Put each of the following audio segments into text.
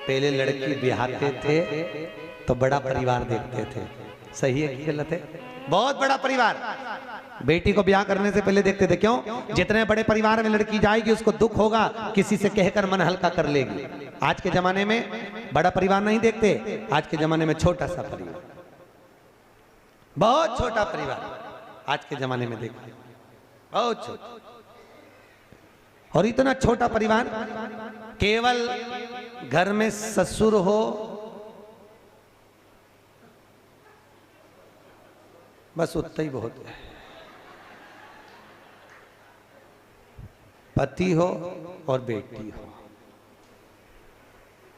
पहले लड़की ब्याहते थे तो बड़ा परिवार देखते थे, सही है कि गलत है? बहुत बड़ा परिवार बेटी को ब्याह करने से पहले देखते थे। क्यों? जितने बड़े परिवार में लड़की जाएगी उसको दुख होगा, किसी से कहकर मन हल्का कर लेगी। आज के जमाने में बड़ा परिवार नहीं देखते, आज के जमाने में छोटा सा परिवार, बहुत छोटा परिवार आज के जमाने में देखते, बहुत छोटा। और इतना छोटा परिवार, केवल घर में ससुर हो, बस उतना ही बहुत है। पति हो और बेटी हो।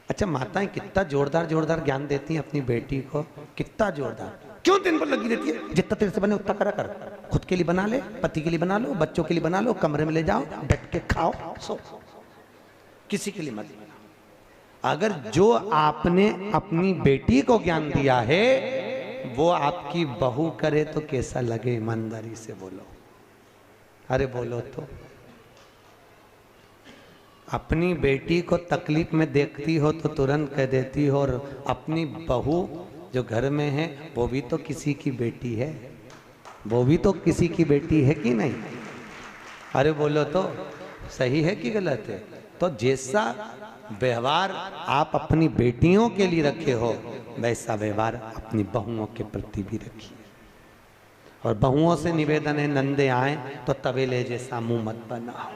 अच्छा, माताएं कितना जोरदार जोरदार ज्ञान देती हैं अपनी बेटी को, कितना जोरदार। क्यों दिन भर लगी रहती है? जितना तेरे से बने उतना करा कर, खुद के लिए बना ले, पति के लिए बना लो, बच्चों के लिए बना लो, कमरे में ले जाओ, डट के खाओ, सो, किसी के लिए मत बना। अगर जो आपने अपनी बेटी को ज्ञान दिया है वो आपकी बहू करे तो कैसा लगे? ईमानदारी से बोलो, अरे बोलो तो। अपनी बेटी को तकलीफ में देखती हो तो तुरंत कह देती हो, और अपनी बहू जो घर में है वो भी तो किसी की बेटी है, वो भी तो किसी की बेटी है कि नहीं? अरे बोलो तो, सही है कि गलत है? तो जैसा व्यवहार आप अपनी बेटियों के लिए रखे हो वैसा व्यवहार अपनी बहुओं के प्रति भी रखिए। और बहुओं से निवेदन है, नंदे आए तो तवेले जैसा मुंह मत बनाओ।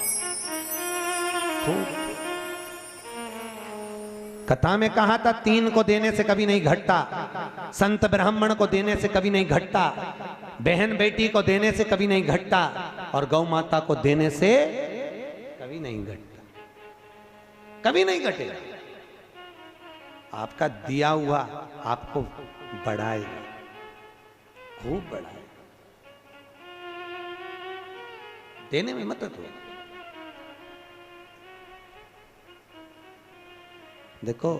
कथा में कहा था, तीन को देने से कभी नहीं घटता, संत ब्राह्मण को देने से कभी नहीं घटता, बहन बेटी को देने से कभी नहीं घटता, और गौ माता को देने से कभी नहीं घटता, कभी नहीं घटेगा। आपका दिया हुआ आपको बढ़ाएगा, खूब बढ़ाएगा। देने में मत हो। देखो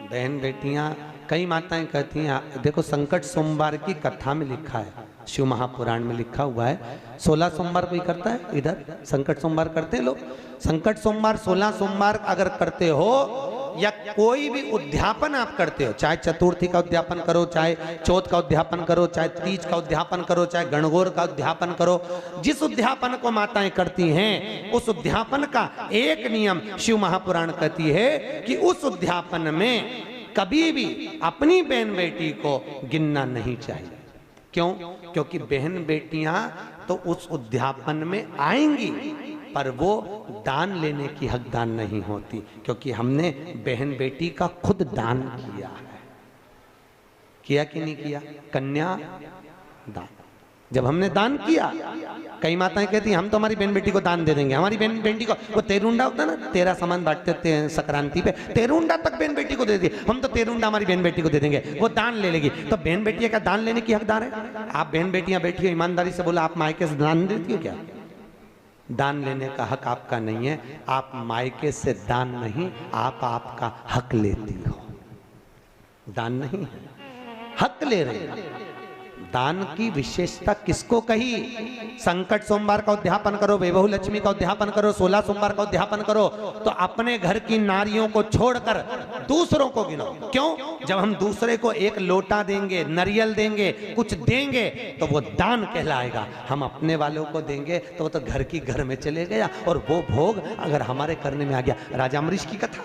बहन बेटियां, कई माताएं कहती हैं, देखो संकट सोमवार की कथा में लिखा है, शिव महापुराण में लिखा हुआ है, 16 सोमवार कोई करता है इधर? संकट सोमवार करते हैं लोग? संकट सोमवार 16 सोमवार अगर करते हो, या कोई भी उद्यापन आप करते हो, चाहे चतुर्थी का उद्यापन करो, चाहे चौथ का उद्यापन करो, चाहे तीज का उद्यापन करो, चाहे गणगौर का उद्यापन करो, जिस उद्यापन को माताएं करती हैं उस उद्यापन का एक नियम शिव महापुराण कहती है कि उस उद्यापन में कभी भी अपनी बहन बेटी को गिनना नहीं चाहिए। क्यों? क्योंकि बहन बेटियां तो उस उद्यापन में आएंगी पर वो दान लेने की हकदार नहीं होती, क्योंकि हमने बहन बेटी का खुद दान किया है। किया कि नहीं किया? कन्या दान जब हमने दान किया, कई माताएं कहती हैं हम तो हमारी बहन बेटी को दान दे देंगे, हमारी बहन बेटी को, वो तेरुंडा होता है ना, तेरा सामान बांटते हैं संक्रांति पे, तेरुंडा तक बहन बेटी को दे दिए, हम तो तेरुंडा हमारी बहन बेटी को दे देंगे, वो दान ले लेगी। तो बहन बेटियां क्या दान लेने की हकदार है? आप बहन बेटियां बैठी हो, ईमानदारी से बोला, आप मायके से दान देती हो क्या? दान लेने का हक आपका नहीं है। आप मायके से दान नहीं, आप आपका हक लेती हो, दान नहीं है, हक ले रहे हो। दान की विशेषता किसको कही? संकट सोमवार का उद्यापन करो, वैभव लक्ष्मी का उद्यापन करो, 16 सोमवार का उद्यापन करो, तो अपने घर की नारियों को छोड़कर दूसरों को गिनो। क्यों? जब हम दूसरे को एक लोटा देंगे, नारियल देंगे, कुछ देंगे तो वो दान कहलाएगा। हम अपने वालों को देंगे तो वो तो घर की घर में चले गया, और वो भोग अगर हमारे करने में आ गया। राजा अम्बरीश की कथा,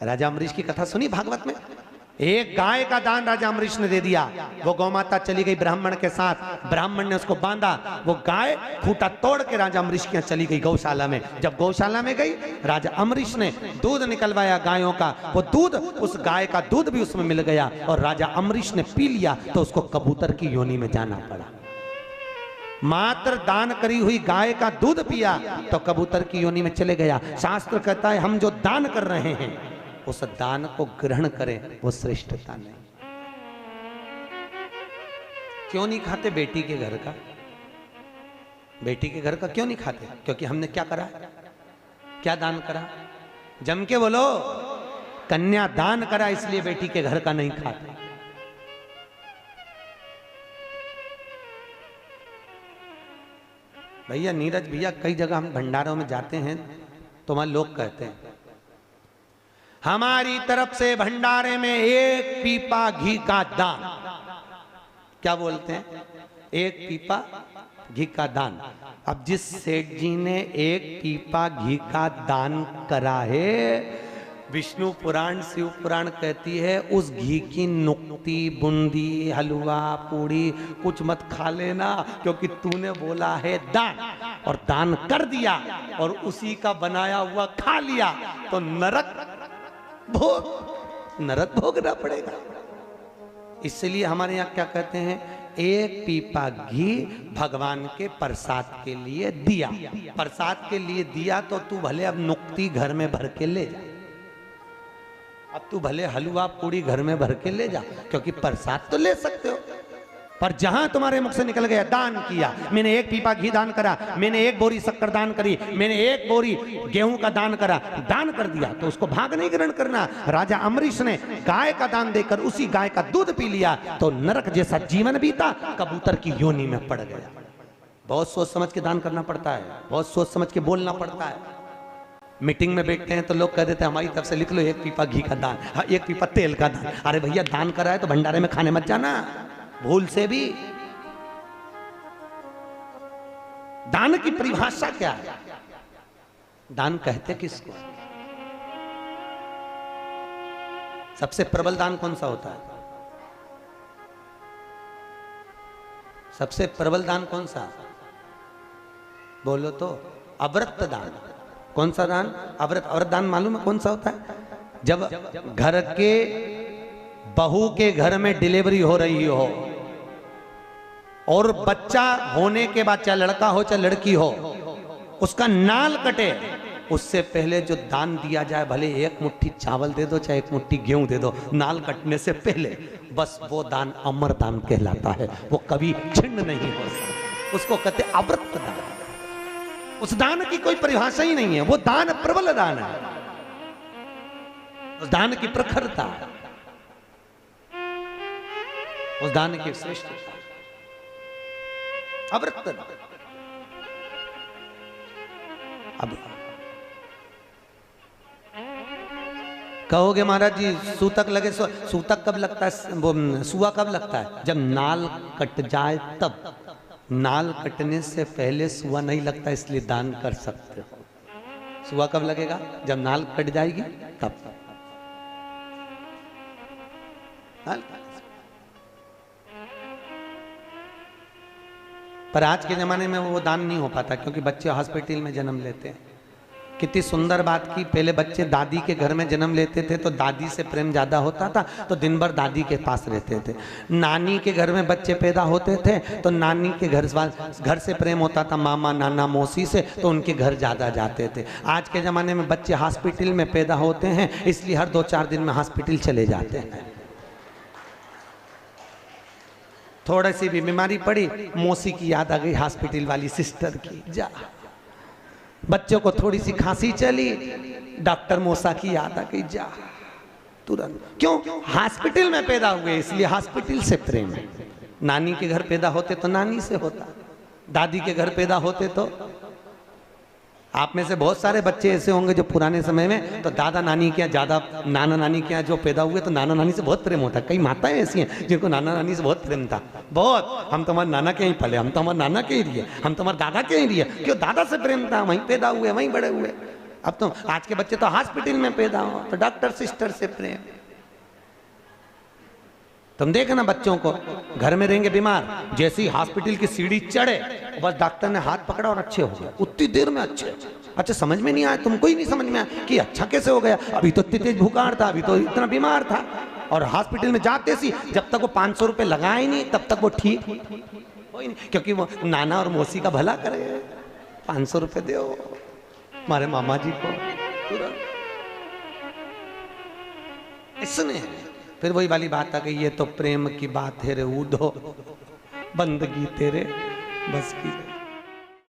राजा अम्बरीश की कथा सुनी भागवत में? एक गाय का दान राजा अम्बरीश ने दे दिया। वो गौ माता चली गई ब्राह्मण के साथ, ब्राह्मण ने उसको बांधा, वो गाय खूंटा तोड़ के राजा अम्बरीश के यहाँ चली गई गौशाला में। जब गौशाला में गई, राजा अम्बरीश ने दूध निकलवाया गायों का, वो दूध, उस गाय का दूध भी उसमें मिल गया, और राजा अम्बरीश ने पी लिया तो उसको कबूतर की योनि में जाना पड़ा। मात्र दान करी हुई गाय का दूध पिया तो कबूतर की योनि में चले गया। शास्त्र कहता है हम जो दान कर रहे हैं उस दान को ग्रहण करें, वो श्रेष्ठता नहीं। क्यों नहीं खाते बेटी के घर का? बेटी के घर का क्यों नहीं खाते? क्योंकि हमने क्या करा? क्या दान करा? जम के बोलो, कन्या दान करा, इसलिए बेटी के घर का नहीं खाते। भैया नीरज भैया, कई जगह हम भंडारों में जाते हैं तो वहां लोग कहते हैं हमारी तरफ से भंडारे में 1 पीपा घी का दान। क्या बोलते हैं? 1 पीपा घी का दान। अब जिस सेठ जी ने 1 पीपा घी का दान करा है, विष्णु पुराण शिव पुराण कहती है उस घी की नुक्ती, बूंदी, हलवा, पूड़ी कुछ मत खा लेना, क्योंकि तूने बोला है दान और दान कर दिया और उसी का बनाया हुआ खा लिया तो नरक भोगना पड़ेगा। इसलिए हमारे यहाँ क्या कहते हैं, 1 पीपा घी भगवान के प्रसाद के लिए दिया। प्रसाद के लिए दिया तो तू भले अब नुक्ती घर में भर के ले जा, अब तू भले हलवा पूड़ी घर में भर के ले जा, क्योंकि प्रसाद तो ले सकते हो। पर जहां तुम्हारे मुख से निकल गया दान किया, मैंने 1 पीपा घी दान करा, मैंने 1 बोरी शक्कर दान करी, मैंने 1 बोरी गेहूं का दान करा, दान कर दिया, तो उसको भाग नहीं ग्रहण करना। राजा अम्बरीश ने गाय का दान देकर उसी गाय का दूध पी लिया तो नरक जैसा जीवन बीता, कबूतर की योनि में पड़ गया। बहुत सोच समझ के दान करना पड़ता है, बहुत सोच समझ के बोलना पड़ता है। मीटिंग में बैठते हैं तो लोग कह देते हैं हमारी तरफ से लिख लो 1 पीपा घी का दान, 1 पीपा तेल का दान। अरे भैया दान करा है तो भंडारे में खाने मत जाना भूल से भी। दान की परिभाषा क्या है? दान कहते किसको? सबसे प्रबल दान कौन सा होता है? सबसे प्रबल दान कौन सा? बोलो तो। अव्रत दान। कौन सा दान? अव्रत। अव्रत दान मालूम है कौन सा होता है? जब घर के बहू के घर में डिलीवरी हो रही हो और बच्चा होने के बाद, चाहे लड़का हो चाहे लड़की हो, उसका नाल कटे, उससे पहले जो दान दिया जाए, भले 1 मुट्ठी चावल दे दो चाहे 1 मुट्ठी गेहूं दे दो, नाल कटने से पहले, बस वो दान अमर दान कहलाता है, वो कभी छिन्न नहीं हो सकता। उसको कहते अव्रत दान। उस दान की कोई परिभाषा ही नहीं है, वो दान प्रबल दान है, उस दान की प्रखरता, उस दान की श्रेष्ठता। अव्रत दान। अब कहोगे महाराज जी सूतक लगे, सूतक कब लगता है, सुआ कब लगता है? जब नाल कट जाए तब। नाल कटने से पहले सुआ नहीं लगता, इसलिए दान कर सकते हो। सुआ कब लगेगा? जब नाल कट जाएगी तब। पर आज के जमाने में वो दान नहीं हो पाता, क्योंकि बच्चे हॉस्पिटल में जन्म लेते हैं। कितनी सुंदर बात की, पहले बच्चे दादी के घर में जन्म लेते थे तो दादी से प्रेम ज्यादा होता था, तो दिन भर दादी के पास रहते थे। नानी के घर में बच्चे पैदा होते थे तो नानी के घर से प्रेम होता था, मामा नाना मौसी से, तो उनके घर ज्यादा जाते थे। आज के जमाने में बच्चे हॉस्पिटल में पैदा होते हैं, इसलिए हर 2-4 दिन में हॉस्पिटल चले जाते हैं। थोड़ी सी भी बीमारी पड़ी, मौसी की याद आ गई, हॉस्पिटल वाली सिस्टर की, जा। बच्चों को थोड़ी सी खांसी चली, डॉक्टर मौसा की याद आ गई, जा तुरंत। क्यों? हॉस्पिटल में पैदा हुए, इसलिए हॉस्पिटल से प्रेम है। नानी के घर पैदा होते तो नानी से होता, दादी के घर पैदा होते तो। आप में से बहुत सारे बच्चे ऐसे होंगे जो पुराने समय में तो दादा नानी के यहाँ ज्यादा, नाना नानी के यहाँ जो पैदा हुए तो नाना नानी से बहुत प्रेम होता है। कई माताएं ऐसी हैं जिनको नाना नानी से बहुत प्रेम था, बहुत। हम तुम्हारे नाना के ही पले, हम तो हमारे नाना के ही लिए, हम तुम्हारे दादा के ही लिए। क्यों? दादा से प्रेम था, वहीं पैदा हुए, वहीं बड़े हुए। अब तो आज के बच्चे तो हॉस्पिटल में पैदा हो तो डॉक्टर सिस्टर से प्रेम। तुम देखना बच्चों को, घर में रहेंगे बीमार, जैसे ही हॉस्पिटल की सीढ़ी चढ़े बस डॉक्टर ने हाथ पकड़ा और अच्छे हो गए, उतनी देर में अच्छे। अच्छा समझ में नहीं आया, तुमको ही नहीं समझ में आया कि अच्छा कैसे हो गया? अभी तो इतनी तेज बुखार था, अभी तो इतना बीमार था। और हॉस्पिटल में जाते सी जब तक वो 500 रुपए लगाए नहीं तब तक वो ठीक कोई नहीं, क्योंकि वो नाना और मौसी का भला करे। 500 रुपए दो हमारे मामा जी को, इसने फिर वही वाली बात आ गई, ये तो प्रेम की बात है रे, ऊधो बंदगी तेरे बस की।